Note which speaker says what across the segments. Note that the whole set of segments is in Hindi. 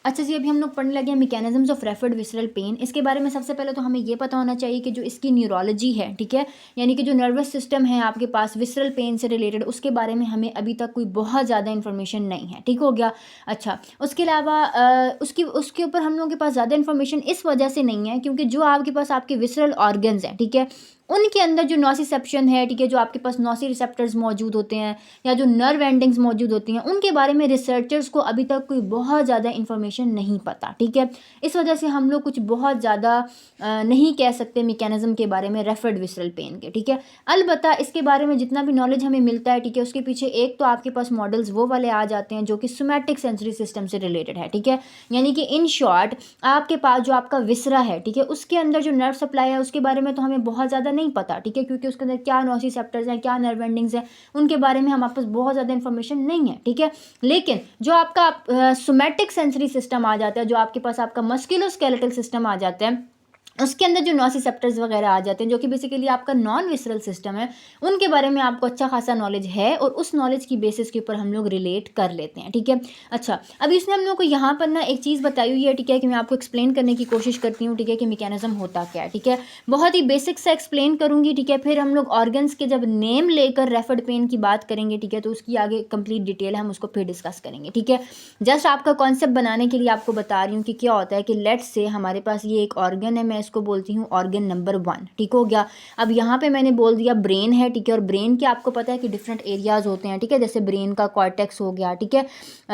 Speaker 1: अच्छा जी, अभी हम लोग पढ़ने लगे हैं mechanisms of referred visceral pain. इसके बारे में सबसे पहले तो हमें ये पता होना चाहिए कि जो इसकी न्यूरोलॉजी है, ठीक है, यानी कि जो नर्वस सिस्टम है आपके पास विसरल पेन से रिलेटेड, उसके बारे में हमें अभी तक कोई बहुत ज़्यादा इन्फॉर्मेशन नहीं है, ठीक हो गया। अच्छा, उसके अलावा उसके ऊपर हम लोगों के पास ज़्यादा इन्फॉर्मेशन इस वजह से नहीं है क्योंकि जो आपके पास आपके विसरल ऑर्गन्स हैं, ठीक है, उनके अंदर जो नॉसिसेप्शन है, ठीक है, जो आपके पास नॉसी रिसेप्टर्स मौजूद होते हैं या जो नर्व एंडिंग्स मौजूद होती हैं, उनके बारे में रिसर्चर्स को अभी तक कोई बहुत ज़्यादा इन्फॉर्मेशन नहीं पता, ठीक है। इस वजह से हम लोग कुछ बहुत ज़्यादा नहीं कह सकते मैकेनिज्म के बारे में रेफर्ड विसरल पेन के, ठीक है। अलबत्ता इसके बारे में जितना भी नॉलेज हमें मिलता है, ठीक है, उसके पीछे एक तो आपके पास मॉडल्स वो वाले आ जाते हैं जो कि सोमैटिक सेंसरी सिस्टम से रिलेटेड है, ठीक है, यानी कि इन शॉर्ट आपके पास जो आपका विसरा है, ठीक है, उसके अंदर जो नर्व सप्लाई है उसके बारे में तो हमें बहुत ज़्यादा नहीं पता, ठीक है, क्योंकि उसके अंदर क्या नोसिसेप्टर्स हैं, क्या नर्व एंडिंग्स हैं, उनके बारे में हमारे पास बहुत ज़्यादा इन्फॉर्मेशन नहीं है, ठीक है। लेकिन जो आपका सोमैटिक सेंसरी सिस्टम आ जाता है, जो आपके पास आपका मस्कुलोस्केलेटल सिस्टम आ जाता है, उसके अंदर जो नॉसिसेप्टर्स वगैरह आ जाते हैं जो कि बेसिकली आपका नॉन विसरल सिस्टम है, उनके बारे में आपको अच्छा खासा नॉलेज है और उस नॉलेज की बेसिस के ऊपर हम लोग रिलेट कर लेते हैं, ठीक है। अच्छा, अभी इसने हम लोग को यहाँ पर ना एक चीज़ बताई हुई है, ठीक है, कि मैं आपको एक्सप्लेन करने की कोशिश करती हूँ, ठीक है, कि मैकेनिज्म होता क्या है, ठीक है, बहुत ही बेसिक से एक्सप्लेन करूँगी, ठीक है। फिर हम लोग ऑर्गन्स के जब नेम लेकर रेफर्ड पेन की बात करेंगे, ठीक है, तो उसकी आगे कंप्लीट डिटेल हम उसको फिर डिस्कस करेंगे, ठीक है। जस्ट आपका कॉन्सेप्ट बनाने के लिए आपको बता रही हूँ कि क्या होता है कि लेट्स से हमारे पास ये एक ऑर्गन है, मैं इसको बोलती हूँ ऑर्गन नंबर 1, ठीक हो गया। अब यहाँ पे मैंने बोल दिया ब्रेन है, ठीक है, और ब्रेन के आपको पता है कि डिफरेंट एरियाज होते हैं, ठीक है, जैसे ब्रेन का कॉर्टेक्स हो गया, ठीक है,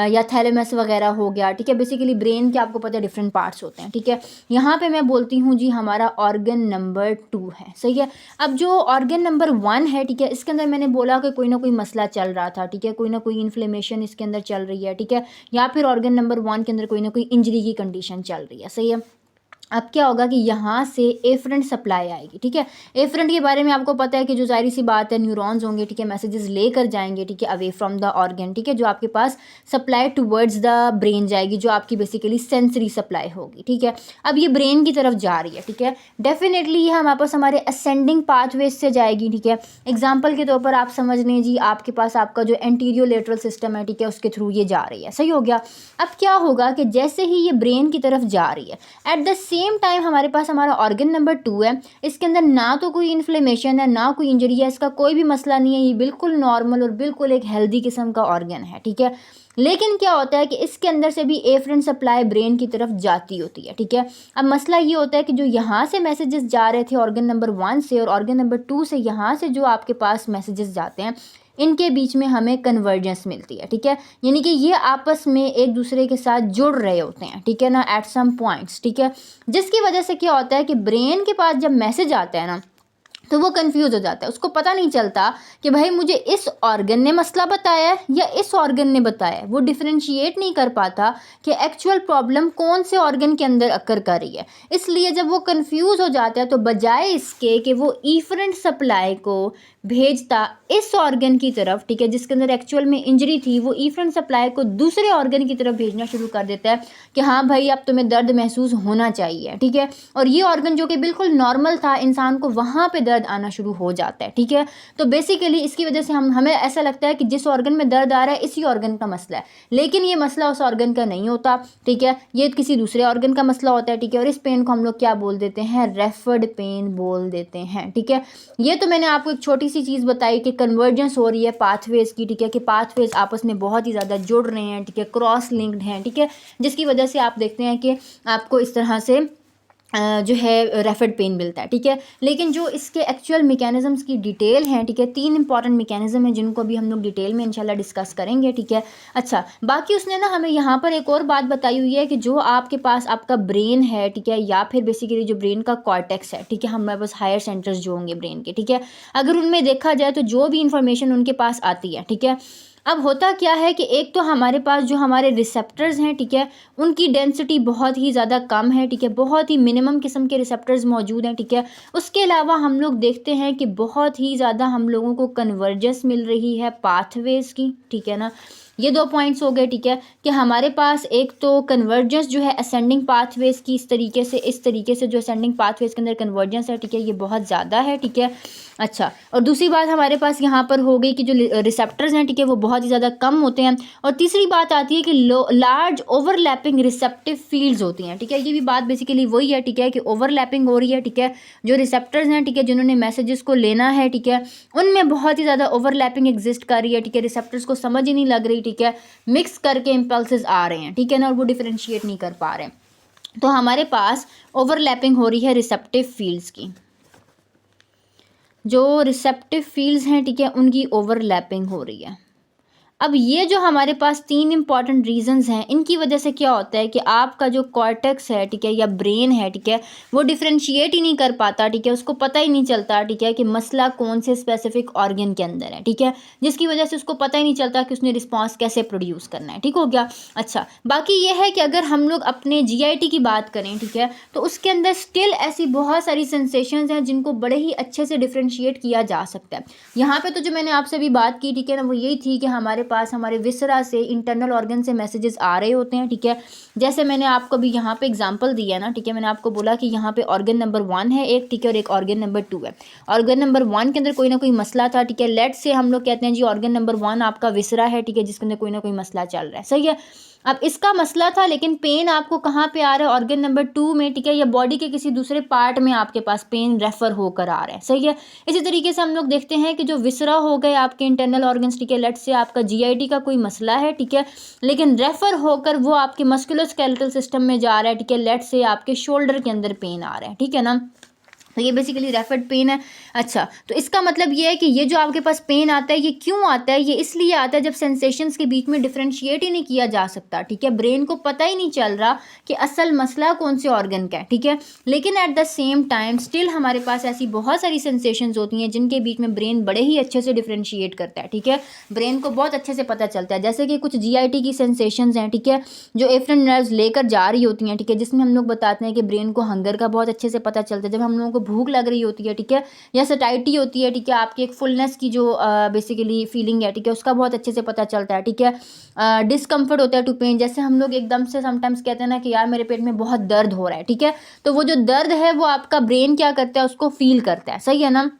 Speaker 1: या थैलेमस वगैरह हो गया, ठीक है, बेसिकली ब्रेन के आपको पता है डिफरेंट पार्ट्स होते हैं, ठीक है। यहाँ पे मैं बोलती हूँ जी हमारा ऑर्गन नंबर 2 है, सही है। अब जो ऑर्गन नंबर 1 है, ठीक है, इसके अंदर मैंने बोला कि कोई ना कोई मसला चल रहा था, ठीक है, कोई ना कोई इन्फ्लेमेशन इसके अंदर चल रही है, ठीक है, या फिर ऑर्गन नंबर 1 के अंदर कोई ना कोई इंजरी की कंडीशन चल रही है, सही है। अब क्या होगा कि यहाँ से एफरेंट सप्लाई आएगी, ठीक है। एफरेंट के बारे में आपको पता है कि जो जाहिर सी बात है न्यूरॉन्स होंगे, ठीक है, मैसेजेस लेकर जाएंगे, ठीक है, अवे फ्रॉम द ऑर्गन, ठीक है, जो आपके पास सप्लाई टुवर्ड्स द ब्रेन जाएगी, जो आपकी बेसिकली सेंसरी सप्लाई होगी, ठीक है। अब ये ब्रेन की तरफ जा रही है, ठीक है, डेफिनेटली ये हमारे पास हमारे असेंडिंग पाथवेज से जाएगी, ठीक है। एग्जाम्पल के तौर पर आप समझ लें जी आपके पास आपका जो एंटीरियो लेटरल सिस्टम है, ठीक है, उसके थ्रू ये जा रही है, सही हो गया। अब क्या होगा कि जैसे ही ये ब्रेन की तरफ जा रही है, एट द सेम टाइम हमारे पास हमारा ऑर्गन नंबर 2 है, इसके अंदर ना तो कोई इन्फ्लेमेशन है ना कोई इंजरी है, इसका कोई भी मसला नहीं है, ये बिल्कुल नॉर्मल और बिल्कुल एक हेल्दी किस्म का ऑर्गन है, ठीक है। लेकिन क्या होता है कि इसके अंदर से भी एफरेंट सप्लाई ब्रेन की तरफ जाती होती है, ठीक है। अब मसला ये होता है कि जो यहाँ से मैसेजेस जा रहे थे ऑर्गन नंबर 1 से और ऑर्गन नंबर 2 से, यहाँ से जो आपके पास मैसेजेस जाते हैं इनके बीच में हमें कन्वर्जेंस मिलती है, ठीक है, यानी कि ये आपस में एक दूसरे के साथ जुड़ रहे होते हैं, ठीक है ना, एट सम पॉइंट्स, ठीक है, जिसकी वजह से क्या होता है कि ब्रेन के पास जब मैसेज आता है ना तो वो कंफ्यूज हो जाता है, उसको पता नहीं चलता कि भाई मुझे इस ऑर्गन ने मसला बताया है या इस ऑर्गन ने बताया है, वो डिफरेंशिएट नहीं कर पाता कि एक्चुअल प्रॉब्लम कौन से ऑर्गन के अंदर अकर कर रही है। इसलिए जब वो कंफ्यूज हो जाता है तो बजाय इसके कि वो इफरेंट सप्लाई को भेजता इस ऑर्गन की तरफ, ठीक है, जिसके अंदर एक्चुअल में इंजरी थी, वो इफरेंट सप्लाई को दूसरे ऑर्गन की तरफ भेजना शुरू कर देता है कि हाँ भाई अब तुम्हें दर्द महसूस होना चाहिए, ठीक है, और ये ऑर्गन जो कि बिल्कुल नॉर्मल था इंसान को, वहाँ पे दर्द आना शुरू हो जाता है, ठीक है। तो बेसिकली इसकी वजह से हमें ऐसा लगता है कि जिस ऑर्गन में दर्द आ रहा है इसी ऑर्गन का मसला है, लेकिन ये मसला उस ऑर्गन का नहीं होता, ठीक है, ये किसी दूसरे ऑर्गन का मसला होता है, ठीक है, और इस पेन को हम लोग क्या बोल देते हैं, रेफर्ड पेन बोल देते हैं, ठीक है। ये तो मैंने आपको एक छोटी सी चीज़ बताई कि कन्वर्जेंस हो रही है पाथवेज की, ठीक है, कि पाथवेज आपस में बहुत ही ज़्यादा जुड़ रहे हैं, ठीक है, क्रॉस लिंक्ड हैं, ठीक है, जिसकी वजह से आप देखते हैं कि आपको इस तरह से जो है रेफर्ड पेन मिलता है, ठीक है। लेकिन जो इसके एक्चुअल मैकेनिज्म्स की डिटेल हैं, ठीक है, 3 इंपॉर्टेंट मैकेनिज्म हैं जिनको अभी हम लोग डिटेल में इंशाल्लाह डिस्कस करेंगे, ठीक है। अच्छा, बाकी उसने ना हमें यहाँ पर एक और बात बताई हुई है कि जो आपके पास आपका ब्रेन है, ठीक है, या फिर बेसिकली जो ब्रेन का कॉर्टेक्स है, ठीक है, हमारे पास हायर सेंटर्स जो होंगे ब्रेन के, ठीक है, अगर उनमें देखा जाए तो जो भी इंफॉर्मेशन उनके पास आती है, ठीक है, अब होता क्या है कि एक तो हमारे पास जो हमारे रिसेप्टर्स हैं, ठीक है, उनकी डेंसिटी बहुत ही ज़्यादा कम है, ठीक है, बहुत ही मिनिमम किस्म के रिसेप्टर्स मौजूद हैं, ठीक है। उसके अलावा हम लोग देखते हैं कि बहुत ही ज़्यादा हम लोगों को कन्वर्जेंस मिल रही है पाथवेज की, ठीक है ना। ये 2 पॉइंट्स हो गए, ठीक है, कि हमारे पास एक तो कन्वर्जेंस जो है असेंडिंग पाथवेज की इस तरीके से जो असेंडिंग पाथवेज के अंदर कन्वर्जेंस है, ठीक है, ये बहुत ज़्यादा है, ठीक है। अच्छा, और दूसरी बात हमारे पास यहाँ पर हो गई कि जो रिसेप्टर्स हैं, ठीक है, वो बहुत ही ज़्यादा कम होते हैं। और तीसरी बात आती है कि लार्ज ओवरलैपिंग रिसेप्टिव फील्ड्स होती हैं, ठीक है। ये भी बात बेसिकली वही है, ठीक है, कि ओवरलैपिंग हो रही है, ठीक है। जो रिसेप्टर्स हैं, ठीक है, जिन्होंने मैसेजेस को लेना है, ठीक है, उनमें बहुत ही ज़्यादा ओवरलैपिंग एग्जिस्ट कर रही है, ठीक है। रिसेप्टर्स को समझ ही नहीं लग रही, ठीक है, मिक्स करके इम्पल्सेस आ रहे हैं, ठीक है ना, और वो डिफरेंशिएट नहीं कर पा रहे हैं। तो हमारे पास ओवरलैपिंग हो रही है रिसेप्टिव फील्ड्स की। जो रिसेप्टिव फील्ड्स हैं, ठीक है, उनकी ओवरलैपिंग हो रही है। अब ये जो हमारे पास 3 इंपॉर्टेंट रीजंस हैं, इनकी वजह से क्या होता है कि आपका जो कॉर्टेक्स है, ठीक है, या ब्रेन है, ठीक है, वो डिफरेंशिएट ही नहीं कर पाता, ठीक है, उसको पता ही नहीं चलता, ठीक है, कि मसला कौन से स्पेसिफिक ऑर्गन के अंदर है, ठीक है, जिसकी वजह से उसको पता ही नहीं चलता कि उसने रिस्पॉन्स कैसे प्रोड्यूस करना है, ठीक हो गया। अच्छा, बाकी ये है कि अगर हम लोग अपने GIT की बात करें, ठीक है, तो उसके अंदर स्टिल ऐसी बहुत सारी सेंसेशंस हैं जिनको बड़े ही अच्छे से डिफरेंशिएट किया जा सकता है। यहाँ पे तो जो मैंने आपसे भी बात की, ठीक है ना, वो यही थी कि हमारे पास हमारे विसरा से इंटरनल ऑर्गन से मैसेजेस आ रहे होते हैं, ठीक है। जैसे मैंने आपको भी यहाँ पे एग्जांपल दिया ना, ठीक है, मैंने आपको बोला कि यहाँ पे ऑर्गन नंबर 1 है एक, ठीक है, और एक ऑर्गन नंबर 2 है। ऑर्गन नंबर 1 के अंदर कोई ना कोई मसला था, ठीक है। लेट से हम लोग कहते हैं जी ऑर्गन नंबर 1 आपका विसरा है, ठीक है, जिसके अंदर कोई ना कोई मसला चल रहा है, सही है। अब इसका मसला था, लेकिन पेन आपको कहाँ पे आ रहा है, ऑर्गन नंबर 2 में, ठीक है, या बॉडी के किसी दूसरे पार्ट में आपके पास पेन रेफर होकर आ रहा है, सही है। इसी तरीके से हम लोग देखते हैं कि जो विसरा हो गए आपके इंटरनल ऑर्गन्स, ठीक है, लेट से आपका GIT का कोई मसला है, ठीक है, लेकिन रेफर होकर वो आपके मस्कुलोस्केलेटल सिस्टम में जा रहा है, ठीक है, लेट से आपके शोल्डर के अंदर पेन आ रहा है, ठीक है ना। तो ये बेसिकली रेफर्ड पेन है। अच्छा, तो इसका मतलब ये है कि ये जो आपके पास पेन आता है, ये क्यों आता है, ये इसलिए आता है जब सेंसेशंस के बीच में डिफरेंशिएट ही नहीं किया जा सकता, ठीक है। ब्रेन को पता ही नहीं चल रहा कि असल मसला कौन से ऑर्गन का है, ठीक है। लेकिन at the same time still हमारे पास ऐसी बहुत सारी सेंसेशंस होती हैं जिनके बीच में ब्रेन बड़े ही अच्छे से डिफरेंशिएट करता है, ठीक है। ब्रेन को बहुत अच्छे से पता चलता है, जैसे कि कुछ GIT की सेंसेशंस हैं, ठीक है, जो एफरेंट नर्व्स लेकर जा रही होती हैं, ठीक है, जिसमें हम लोग बताते हैं कि ब्रेन को हंगर का बहुत अच्छे से पता चलता है जब हम लोगों को भूख लग रही होती है, ठीक है, या सटाइटी होती है, ठीक है, आपकी एक फुलनेस की जो बेसिकली फीलिंग है, ठीक है, उसका बहुत अच्छे से पता चलता है, ठीक है। डिस्कम्फर्ट होता है टू पेन, जैसे हम लोग एकदम से समटाइम्स कहते हैं ना कि यार मेरे पेट में बहुत दर्द हो रहा है, ठीक है, तो वो जो दर्द है वो आपका ब्रेन क्या करता है, उसको फील करता है, सही है ना।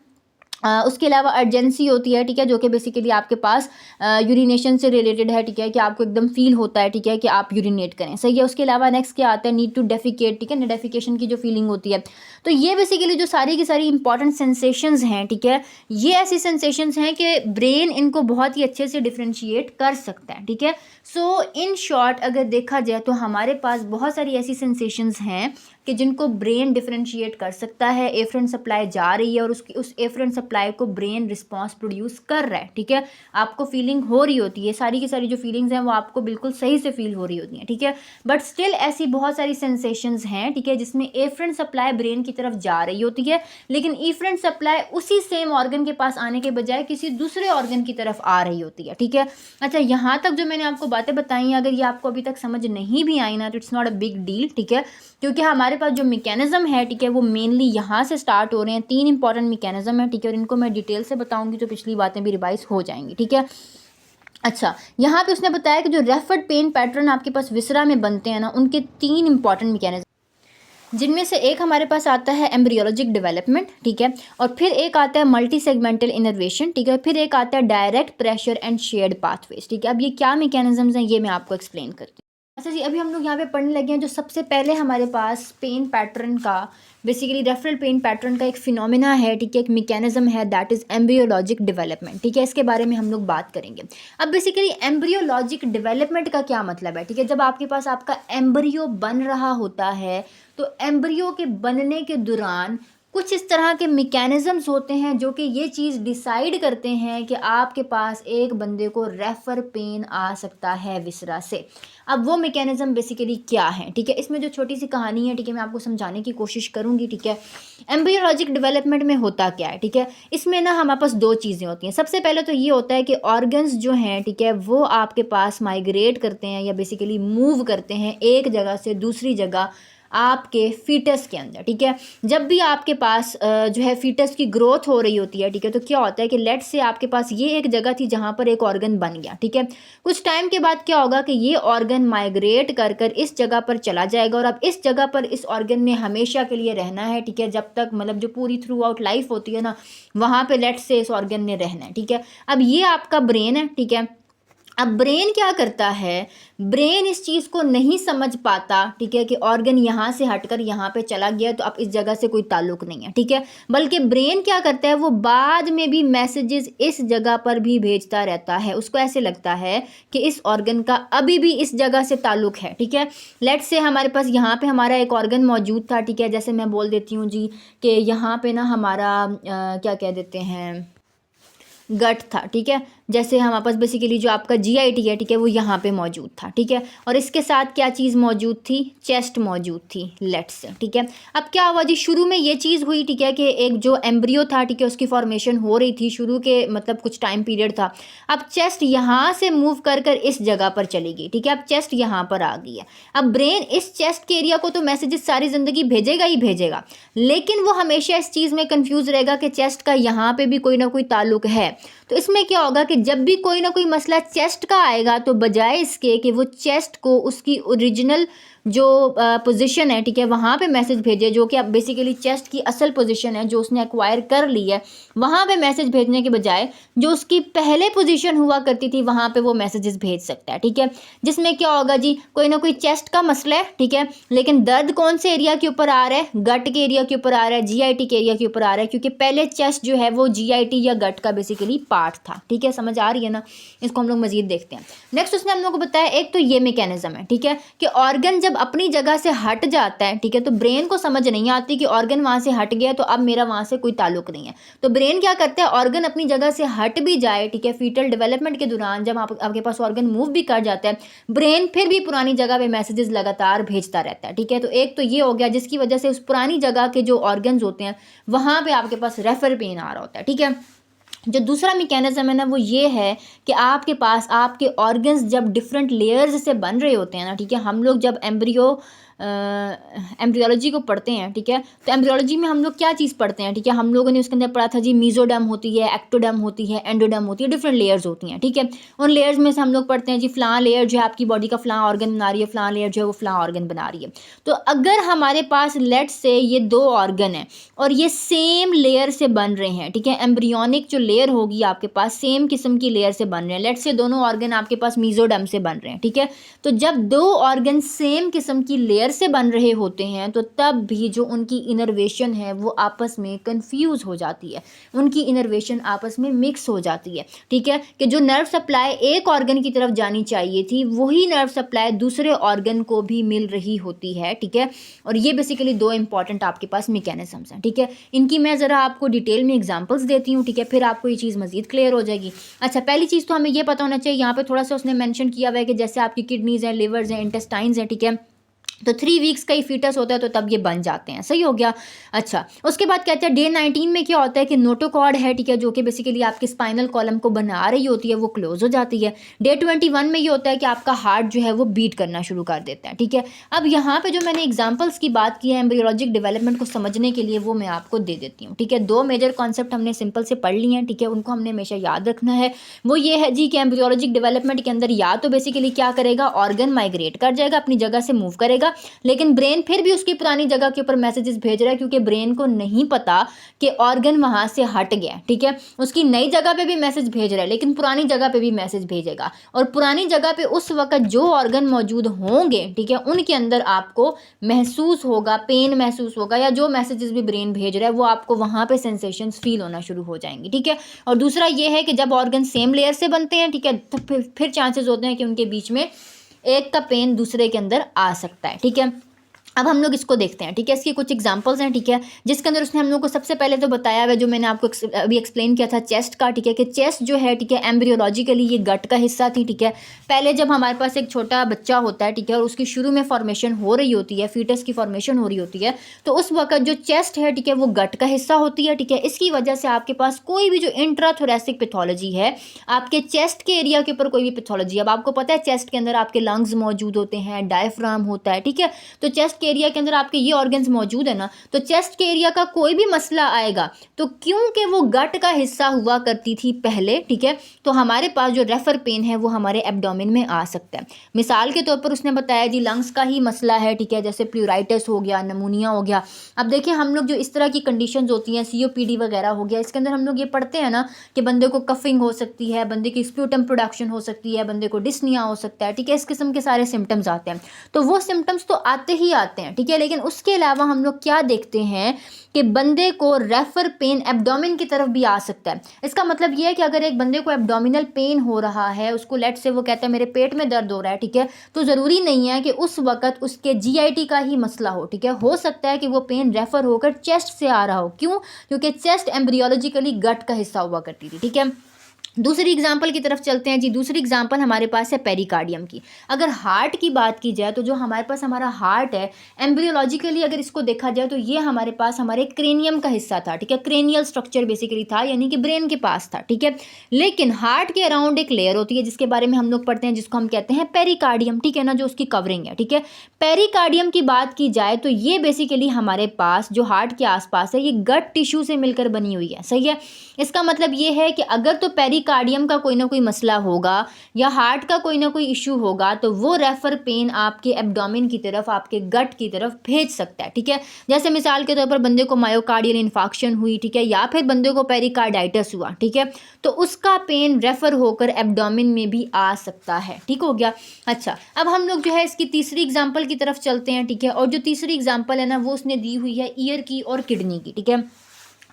Speaker 1: उसके अलावा अर्जेंसी होती है, ठीक है, जो कि बेसिकली आपके पास यूरिनेशन से रिलेटेड है, ठीक है, कि आपको एकदम फील होता है, ठीक है, कि आप यूरिनेट करें, सही है। उसके अलावा नेक्स्ट क्या आता है, नीड टू डेफिकेट, ठीक है, निडेफिकेशन की जो फीलिंग होती है। तो ये बेसिकली जो सारी की सारी इंपॉर्टेंट सेंसेशंस हैं, ठीक है, ये ऐसी सेंसेशंस हैं कि ब्रेन इनको बहुत ही अच्छे से डिफ्रेंशिएट कर सकता है, ठीक है। सो इन शॉर्ट अगर देखा जाए तो हमारे पास बहुत सारी ऐसी सेंसेशंस हैं कि जिनको ब्रेन डिफरेंशिएट कर सकता है। एफरेंट सप्लाई जा रही है और उस एफरेंट सप्लाई को ब्रेन रिस्पांस प्रोड्यूस कर रहा है, ठीक है, आपको फीलिंग हो रही होती है, सारी की सारी जो फीलिंग्स हैं वो आपको बिल्कुल सही से फील हो रही होती हैं, ठीक है। बट स्टिल ऐसी बहुत सारी सेंसेशंस हैं, ठीक है, जिसमें एफरेंट सप्लाई ब्रेन की तरफ जा रही होती है, लेकिन एफरेंट सप्लाई उसी सेम ऑर्गन के पास आने के बजाय किसी दूसरे ऑर्गन की तरफ आ रही होती है, ठीक है। अच्छा, यहाँ तक जो मैंने आपको बातें बताई हैं, अगर ये आपको अभी तक समझ नहीं भी आई ना तो it's not a big deal, ठीक है, क्योंकि हमारे पास जो मैकेनिज्म है, ठीक है, वो मेनली यहाँ से स्टार्ट हो रहे हैं। 3 इंपॉर्टेंट मैकेनिज्म है, ठीक है, और इनको मैं डिटेल से बताऊंगी तो पिछली बातें भी रिवाइज हो जाएंगी, ठीक है। अच्छा, यहाँ पे उसने बताया कि जो रेफर्ड पेन पैटर्न आपके पास विसरा में बनते हैं ना, उनके 3 इंपॉर्टेंट मैकेनिज्म, जिनमें से एक हमारे पास आता है एम्ब्रियोलॉजिक डेवलपमेंट, ठीक है, और फिर एक आता है मल्टी सेगमेंटल इनर्वेशन, ठीक है, फिर एक आता है direct pressure and shared pathways, ठीक है। अब ये क्या मैकेनिज्म्स हैं ये मैं आपको एक्सप्लेन करती हूँ। अच्छा जी, अभी हम लोग यहाँ पे पढ़ने लगे हैं जो सबसे पहले हमारे पास पेन पैटर्न का, बेसिकली रेफरल पेन पैटर्न का एक फिनोमिना है, ठीक है, एक मैकेनिज्म है, दैट इज़ एम्ब्रियोलॉजिक डेवलपमेंट, ठीक है। इसके बारे में हम लोग बात करेंगे। अब बेसिकली एम्ब्रियोलॉजिक डेवलपमेंट का क्या मतलब है, ठीक है, जब आपके पास आपका एम्ब्रियो बन रहा होता है तो एम्ब्रियो के बनने के दौरान कुछ इस तरह के मैकेनिज्म्स होते हैं जो कि ये चीज़ डिसाइड करते हैं कि आपके पास एक बंदे को रेफर पेन आ सकता है विसरा से। अब वो मैकेनिज्म बेसिकली क्या है, ठीक है, इसमें जो छोटी सी कहानी है, ठीक है, मैं आपको समझाने की कोशिश करूंगी, ठीक है। एम्ब्रियोलॉजिक डेवलपमेंट में होता क्या है, ठीक है, इसमें ना हमारे पास 2 चीज़ें होती हैं। सबसे पहले तो ये होता है कि ऑर्गन्स जो हैं, ठीक है, वो आपके पास माइग्रेट करते हैं या बेसिकली मूव करते हैं एक जगह से दूसरी जगह आपके फीटस के अंदर, ठीक है। जब भी आपके पास जो है फीटस की ग्रोथ हो रही होती है, ठीक है, तो क्या होता है कि लेट से आपके पास ये एक जगह थी जहाँ पर एक ऑर्गन बन गया, ठीक है। कुछ टाइम के बाद क्या होगा कि ये ऑर्गन माइग्रेट कर कर इस जगह पर चला जाएगा और अब इस जगह पर इस ऑर्गन ने हमेशा के लिए रहना है, ठीक है, जब तक मतलब जो पूरी थ्रू आउट लाइफ होती है ना, वहाँ पे लेट से इस ऑर्गन ने रहना है, ठीक है। अब ये आपका ब्रेन है, ठीक है। अब ब्रेन क्या करता है, ब्रेन इस चीज़ को नहीं समझ पाता, ठीक है, कि ऑर्गन यहाँ से हटकर यहाँ पे चला गया तो अब इस जगह से कोई ताल्लुक नहीं है, ठीक है। बल्कि ब्रेन क्या करता है, वो बाद में भी मैसेजेस इस जगह पर भी भेजता रहता है। उसको ऐसे लगता है कि इस ऑर्गन का अभी भी इस जगह से ताल्लुक है, ठीक है। लेट्स से हमारे पास यहाँ पे हमारा एक ऑर्गन मौजूद था, ठीक है। जैसे मैं बोल देती हूँ जी कि यहाँ पे ना हमारा क्या कह देते हैं, गट था, ठीक है। जैसे हमारे पास बेसिकली जो आपका जीआईटी है, ठीक है, वो यहाँ पे मौजूद था, ठीक है। और इसके साथ क्या चीज़ मौजूद थी, चेस्ट मौजूद थी लेट्स से, ठीक है। अब क्या हुआ जी, शुरू में ये चीज़ हुई, ठीक है, कि एक जो एम्ब्रियो था, ठीक है, उसकी फॉर्मेशन हो रही थी शुरू के मतलब कुछ टाइम पीरियड था। अब चेस्ट यहाँ से मूव कर कर इस जगह पर चली गई, ठीक है। अब चेस्ट यहाँ पर आ गई है। अब ब्रेन इस चेस्ट के एरिया को तो मैसेजेस सारी ज़िंदगी भेजेगा ही भेजेगा, लेकिन वो हमेशा इस चीज़ में कन्फ्यूज़ रहेगा कि चेस्ट का यहाँ पर भी कोई ना कोई ताल्लुक है। तो इसमें क्या होगा कि जब भी कोई ना कोई मसला चेस्ट का आएगा तो बजाय इसके कि वो चेस्ट को उसकी ओरिजिनल जो पोजीशन है, ठीक है, वहाँ पे मैसेज भेजे, जो कि अब बेसिकली चेस्ट की असल पोजीशन है जो उसने एक्वायर कर ली है, वहाँ पे मैसेज भेजने के बजाय जो उसकी पहले पोजीशन हुआ करती थी वहाँ पे वो मैसेजेस भेज सकता है, ठीक है। जिसमें क्या होगा जी, कोई ना कोई चेस्ट का मसला है, ठीक है, लेकिन दर्द कौन से एरिया के ऊपर आ रहा है, गट के एरिया के ऊपर आ रहा है, जीआईटी के एरिया के ऊपर आ रहा है, क्योंकि पहले चेस्ट जो है वो जीआईटी या गट का बेसिकली पार्ट था, ठीक है। समझ आ रही है ना, इसको हम लोग मजीद देखते हैं। नेक्स्ट उसने हम लोग को बताया, एक तो ये मैकेनिज्म है, ठीक है, कि ऑर्गन जब अपनी जगह से हट जाता है, ठीक है, तो ब्रेन को समझ नहीं आती कि ऑर्गन वहाँ से हट गया तो अब मेरा वहाँ से कोई ताल्लुक नहीं है। तो ब्रेन क्या करता है, ऑर्गन अपनी जगह से हट भी जाए, ठीक है, फीटल डेवलपमेंट के दौरान जब आपके पास ऑर्गन मूव भी कर जाता है, ब्रेन फिर भी पुरानी जगह पे मैसेजेस लगातार भेजता रहता है, ठीक है। तो एक तो ये हो गया जिसकी वजह से उस पुरानी जगह के जो ऑर्गन्स होते हैं वहाँ पे आपके पास रेफर पेन आ रहा होता है, ठीक है। जो दूसरा मैकेनिज्म है ना, वो ये है कि आपके पास आपके ऑर्गन्स जब डिफरेंट लेयर्स से बन रहे होते हैं ना, ठीक है। हम लोग जब एम्ब्रियोलॉजी को पढ़ते हैं, ठीक है, तो एम्ब्रियोलॉजी में हम लोग क्या चीज़ पढ़ते हैं, ठीक है, हम लोगों ने उसके अंदर पढ़ा था जी, मीजोडर्म होती है, एक्टोडर्म होती है, एंडोडर्म होती है, डिफरेंट लेयर्स होती हैं, ठीक है। उन लेयर्स में से हम लोग पढ़ते हैं जी, फ़लाँ लेयर जो है आपकी बॉडी का फ़लाँ ऑर्गन बना रही है, फ़लाँ लेयर जो है वो फ़लाँ ऑर्गन बना रही है। तो अगर हमारे पास लेट से ये दो ऑर्गन है और ये सेम लेयर से बन रहे हैं, ठीक है, एम्ब्रियोनिक जो लेयर होगी आपके पास सेम किस्म की लेयर से बन रहे हैं, लेट से दोनों ऑर्गन आपके पास मीजोडर्म से बन रहे हैं, ठीक है। तो जब दो ऑर्गन सेम किस्म की लेयर से बन रहे होते हैं तो तब भी जो उनकी इनर्वेशन है वो आपस में कंफ्यूज हो जाती है, उनकी इनर्वेशन आपस में मिक्स हो जाती है, ठीक है, कि जो नर्व सप्लाई एक ऑर्गन की तरफ जानी चाहिए थी वही नर्व सप्लाई दूसरे ऑर्गन को भी मिल रही होती है, ठीक है। और ये बेसिकली दो इंपॉर्टेंट आपके पास मैकेनिज्म्स हैं, ठीक है। इनकी मैं ज़रा आपको डिटेल में एग्जांपल्स देती हूँ, ठीक है, फिर आपको ये चीज़ मजीद क्लियर हो जाएगी। अच्छा, पहली चीज़ तो हमें ये पता होना चाहिए, यहाँ पे थोड़ा सा उसने मेंशन किया हुआ है कि जैसे आपकी किडनीज़ हैं, लिवर्स हैं, इंटेस्टाइन्स हैं, ठीक है, तो 3 वीक्स का ही फीटस होता है तो तब ये बन जाते हैं, सही हो गया। अच्छा, उसके बाद कहते हैं डे 19 में क्या होता है कि नोटोकॉर्ड है, ठीक है, जो कि बेसिकली आपके स्पाइनल कॉलम को बना रही होती है, वो क्लोज हो जाती है। डे 21 में ये होता है कि आपका हार्ट जो है वो बीट करना शुरू कर देता है, ठीक है। अब यहाँ पे जो मैंने एग्जाम्पल्स की बात की है एम्ब्रियोलॉजिक डेवलपमेंट को समझने के लिए, वो मैं आपको दे देती हूँ, ठीक है। 2 मेजर कॉन्सेप्ट हमने सिंपल से पढ़ लिए हैं, ठीक है, उनको हमने हमेशा याद रखना है। वो ये है जी कि एम्ब्रियोलॉजिक डेवलपमेंट के अंदर या तो बेसिकली क्या करेगा, ऑर्गन माइग्रेट कर जाएगा, अपनी जगह से मूव करेगा, लेकिन ब्रेन फिर भी उसकी पुरानी जगह के ऊपर मैसेजेस भेज रहा है, क्योंकि ब्रेन को नहीं पता कि ऑर्गन वहां से हट गया, ठीक है। उसकी नई जगह पे भी मैसेज भेज रहा है, लेकिन पुरानी जगह पे भी मैसेज भेजेगा, और पुरानी जगह पे उस वक्त जो ऑर्गन मौजूद होंगे, ठीक है, उनके अंदर आपको महसूस होगा, पेन महसूस होगा, या जो मैसेजेस भी ब्रेन भेज रहा है वो आपको वहां पे सेंसेशंस फील होना शुरू हो जाएंगी, ठीक है। और दूसरा ये है कि जब ऑर्गन सेम लेयर से बनते हैं, ठीक है, तो फिर चांसेस होते हैं कि उनके बीच में एक का पेन दूसरे के अंदर आ सकता है, ठीक है। अब हम लोग इसको देखते हैं, ठीक है, इसकी कुछ एग्जांपल्स हैं, ठीक है, जिसके अंदर उसने हम लोग को सबसे पहले तो बताया हुआ है, जो मैंने आपको अभी एक्सप्लेन किया था चेस्ट का, ठीक है, कि चेस्ट जो है, ठीक है, एम्ब्रियोलॉजिकली ये गट का हिस्सा थी, ठीक है। पहले जब हमारे पास एक छोटा बच्चा होता है, ठीक है, और उसकी शुरू में फॉर्मेशन हो रही होती है, फीटस की फॉर्मेशन हो रही होती है, तो उस वक्त जो चेस्ट है, ठीक है, वो गट का हिस्सा होती है, ठीक है। इसकी वजह से आपके पास कोई भी जो इंट्राथोरेसिक पैथोलॉजी है, आपके चेस्ट के एरिया के ऊपर कोई भी पैथोलॉजी, अब आपको पता है चेस्ट के अंदर आपके लंग्स मौजूद होते हैं, डायफ्राम होता है, ठीक है, तो चेस्ट के एरिया के अंदर आपके ये ऑर्गन्स मौजूद है ना, तो चेस्ट के एरिया का कोई भी मसला आएगा तो क्योंकि वो गट का हिस्सा हुआ करती थी पहले, ठीक है, तो हमारे पास जो रेफर पेन है वो हमारे एब्डोमेन में आ सकता है। मिसाल के तौर पर उसने बताया जी लंग्स का ही मसला है, ठीक है, जैसे प्लूराइटिस हो गया, नमूनिया हो गया। अब देखिए हम लोग जो इस तरह की कंडीशंस होती हैं, COPD वगैरह हो गया, इसके अंदर हम लोग ये पढ़ते हैं ना कि बंदे को कफिंग हो सकती है, बंदे की स्प्यूटम प्रोडक्शन हो सकती है, बंदे को डिस्निया हो सकता है, ठीक है, इस किस्म के सारे सिम्टम्स आते हैं। तो वो सिम्टम्स तो आते ही आते हैं, ठीक है, लेकिन उसके अलावा हम लोग क्या देखते हैं कि बंदे को रेफर पेन एब्डोमेन की तरफ भी आ सकता है। इसका मतलब ये है कि अगर एक बंदे को एब्डोमिनल पेन हो रहा है, उसको लेट से वो कहता है मेरे पेट में दर्द हो रहा है, ठीक है, तो ज़रूरी नहीं है कि उस वक्त उसके GIT का ही मसला हो, ठीक है, हो सकता है कि वो पेन रेफर होकर चेस्ट से आ रहा हो। क्यों? क्योंकि चेस्ट एम्ब्रियोलॉजिकली गट का हिस्सा हुआ करती थी, ठीक है। दूसरी एग्जाम्पल की तरफ चलते हैं जी। दूसरी एग्जाम्पल हमारे पास है पेरिकार्डियम की। अगर हार्ट की बात की जाए तो जो हमारे पास हमारा हार्ट है एम्ब्रियोलॉजिकली अगर इसको देखा जाए तो ये हमारे पास हमारे क्रेनियम का हिस्सा था, ठीक है, क्रेनियल स्ट्रक्चर बेसिकली था, यानी कि ब्रेन के पास था, ठीक है। लेकिन हार्ट के अराउंड एक लेयर होती है जिसके बारे में हम लोग पढ़ते हैं, जिसको हम कहते हैं पेरिकार्डियम, ठीक है ना, जो उसकी कवरिंग है, ठीक है। पेरिकार्डियम की बात की जाए तो ये बेसिकली हमारे पास जो हार्ट के आसपास है ये गट टिश्यू से मिलकर बनी हुई है, सही है। इसका मतलब ये है कि अगर तो पेरिकार्डियम का कोई ना कोई मसला होगा या हार्ट का कोई ना कोई इशू होगा तो वो रेफर पेन आपके एब्डोमेन की तरफ, आपके गट की तरफ भेज सकता है, ठीक है। जैसे मिसाल के तौर पर बंदे को मायोकार्डियल इन्फाक्शन हुई, ठीक है, या फिर बंदे को पेरिकार्डाइटिस हुआ, ठीक है, तो उसका पेन रेफर होकर एब्डोमेन में भी आ सकता है, ठीक हो गया। अच्छा, अब हम लोग जो है इसकी तीसरी एग्जाम्पल की तरफ चलते हैं, ठीक है, और जो तीसरी एग्जाम्पल है ना वो उसने दी हुई है ईयर की और किडनी की, ठीक है।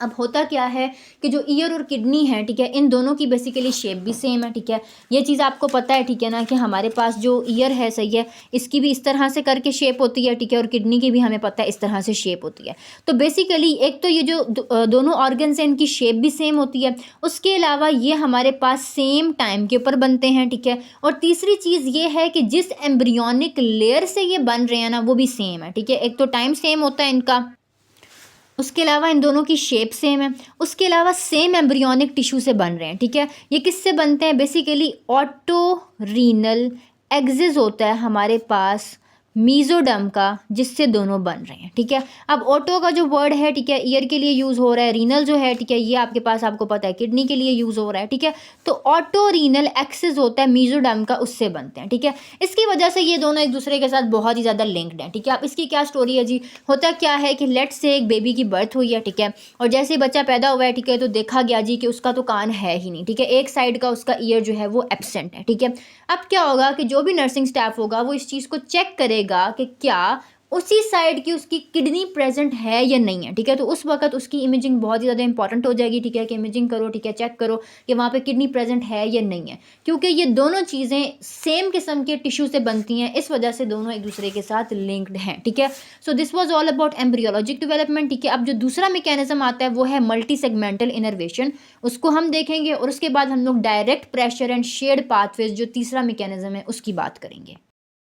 Speaker 1: अब होता क्या है कि जो ईयर और किडनी है, ठीक है, इन दोनों की बेसिकली शेप भी सेम है, ठीक है, ये चीज़ आपको पता है, ठीक है ना, कि हमारे पास जो ईयर है, सही है, इसकी भी इस तरह से करके शेप होती है, ठीक है, और किडनी की भी हमें पता है इस तरह से शेप होती है। तो बेसिकली एक तो ये जो दोनों ऑर्गन्स हैं इनकी शेप भी सेम होती है, उसके अलावा ये हमारे पास सेम टाइम के ऊपर बनते हैं, ठीक है, और तीसरी चीज़ ये है कि जिस एम्ब्रियोनिक लेयर से ये बन रहे हैं ना वो भी सेम है, ठीक है। एक तो टाइम सेम होता है इनका, उसके अलावा इन दोनों की शेप सेम है, उसके अलावा सेम एम्ब्रियोनिक टिश्यू से बन रहे हैं, ठीक है। ये किससे बनते हैं? बेसिकली ऑटो रीनल एक्सिस होता है हमारे पास मीजोडर्म का, जिससे दोनों बन रहे हैं, ठीक है। अब ऑटो का जो वर्ड है, ठीक है, ईयर के लिए यूज़ हो रहा है, रीनल जो है, ठीक है, ये आपके पास आपको पता है किडनी के लिए यूज़ हो रहा है, ठीक है। तो ऑटो रीनल एक्सिस होता है मीजोडर्म का, उससे बनते हैं, ठीक है। इसकी वजह से ये दोनों एक दूसरे के साथ बहुत ही ज़्यादा लिंक्ड हैं, ठीक है। अब इसकी क्या स्टोरी है जी? होता क्या है कि लेट से एक बेबी की बर्थ हुई है, ठीक है, और जैसे बच्चा पैदा हुआ है, ठीक है, तो देखा गया जी कि उसका तो कान है ही नहीं, ठीक है, एक साइड का उसका ईयर जो है वो एब्सेंट है, ठीक है। अब क्या होगा कि जो भी नर्सिंग स्टाफ होगा वो इस चीज़ को चेक करेगा कि क्या उसी साइड की उसकी किडनी प्रेजेंट है या नहीं है, ठीक है। तो उस वक्त उसकी इमेजिंग बहुत ही ज़्यादा इंपॉर्टेंट हो जाएगी, ठीक है, कि इमेजिंग करो, ठीक है, चेक करो कि वहाँ पे किडनी प्रेजेंट है या नहीं है, क्योंकि ये दोनों चीज़ें सेम किस्म के टिश्यू से बनती हैं, इस वजह से दोनों एक दूसरे के साथ लिंक्ड हैं, ठीक है। So this was all about embryologic development, ठीक है। अब जो दूसरा मैकेनिज्म आता है वो है मल्टी सेगमेंटल इनर्वेशन, उसको हम देखेंगे और उसके बाद हम लोग direct pressure and shared pathways जो तीसरा मैकेनिज्म है उसकी बात करेंगे।